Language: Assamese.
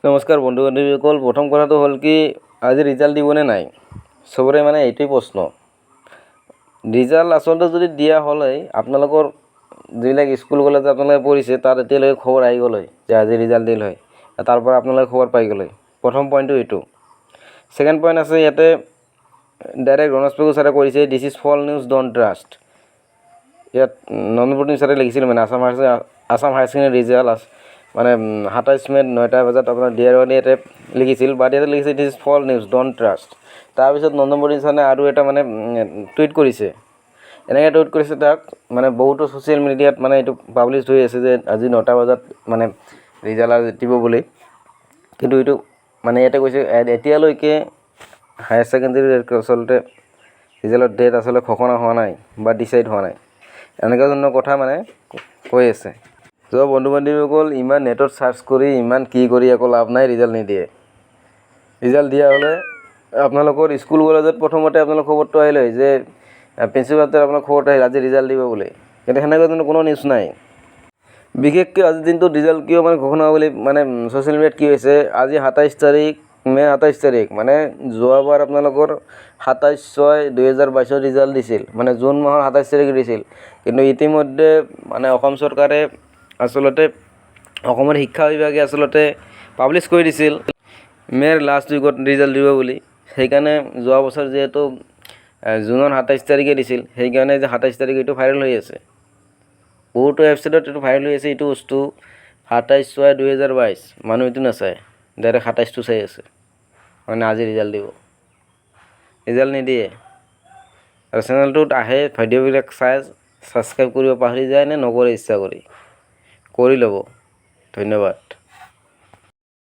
নমস্কাৰ বন্ধু বান্ধৱীসকল, প্ৰথম কথাটো হ'ল কি আজি ৰিজাল্ট দিবনে নাই চবৰে মানে এইটোই প্ৰশ্ন। ৰিজাল্ট আচলতে যদি দিয়া হ'লে আপোনালোকৰ যিবিলাক স্কুল কলেজ আপোনালোকে পঢ়িছে তাত এতিয়ালৈকে খবৰ আহি গ'ল হয় যে আজি ৰিজাল্ট দিল হয়, তাৰ পৰা আপোনালোকে খবৰ পাই গ'ল হয়। প্ৰথম পইণ্টটো এইটো। ছেকেণ্ড পইণ্ট আছে ইয়াতে ডাইৰেক্ট ৰমেশ পেগু ছাৰে কৰিছে দিছ ইজ ফল নিউজ ডণ্ট ট্ৰাষ্ট। ইয়াত নন্দনপট্টনী ছাৰে লিখিছিল মানে আছাম হায়াৰ ছেকেণ্ডেৰী ৰিজাল্ট মানে 27 মে'ত 9টা বজাত আপোনাৰ ডিআৰৱানি ইয়াতে লিখিছিল, বাট ইয়াতে লিখিছে দিছ ইজ ফল নিউজ ডণ্ট ট্ৰাষ্ট। তাৰপিছত নন্দনপট্টনী ছাৰে আৰু এটা মানে টুইট কৰিছে, এনেকৈ টুইট কৰিছে তাক মানে বহুতো ছ'চিয়েল মিডিয়াত মানে এইটো পাব্লিছ হৈ আছে যে আজি 9টা বজাত মানে ৰিজাল্ট দিব বুলি। কিন্তু এইটো মানে ইয়াতে কৈছে এতিয়ালৈকে হায়াৰ ছেকেণ্ডেৰীৰ আচলতে ৰিজাল্টৰ ডেট আচলতে ঘোষণা হোৱা নাই বা ডিচাইড হোৱা নাই, এনেকুৱা ধৰণৰ কথা মানে কৈ আছে। তো বন্ধু বান্ধৱীসকল, ইমান নেটত চাৰ্চ কৰি ইমান কি কৰি একো লাভ নাই, ৰিজাল্ট নিদিয়ে। ৰিজাল্ট দিয়া হ'লে আপোনালোকৰ স্কুল কলেজত প্ৰথমতে আপোনালোকৰ খবৰটো আহিলে হয় যে প্ৰিন্সিপাল ছাৰে আপোনাক খবৰটো আহিল আজি ৰিজাল্ট দিব বুলি, কিন্তু সেনেকুৱা কোনো নিউজ নাই। বিশেষকৈ আজিৰ দিনটোত ৰিজাল্ট কিয় মানে ঘোষণা বুলি মানে ছ'চিয়েল মিডিয়াত কি হৈছে, আজি 27 তাৰিখ মে' 27 তাৰিখ মানে যোৱাবাৰ আপোনালোকৰ 27/6/2022 ৰিজাল্ট দিছিল, মানে জুন মাহৰ 27 তাৰিখে দিছিল। কিন্তু ইতিমধ্যে মানে অসম চৰকাৰে আচলতে অসমৰ শিক্ষা বিভাগে আচলতে পাব্লিছ কৰি দিছিল মে'ৰ লাষ্ট উইকত ৰিজাল্ট দিব বুলি। সেইকাৰণে যোৱা বছৰ যিহেতু জুনৰ 27 তাৰিখে দিছিল, সেইকাৰণে যে 27 তাৰিখ এইটো ভাইৰেল হৈ আছে, বহুতো ৱেবছাইটত এইটো ভাইৰেল হৈ আছে। এইটো বস্তু 27/6/2022 মানুহ এইটো নাচায়, ডাইৰেক্ট 27টো চাই আছে, মানে আজি ৰিজাল্ট দিব। ৰিজাল্ট নিদিয়ে আৰু চেনেলটোত আহে ভিডিঅ'বিলাক চাই ছাবস্ক্ৰাইব কৰিব পাহৰি যায় নে নকৰে ইচ্ছা কৰি ল'ব। ধন্যবাদ।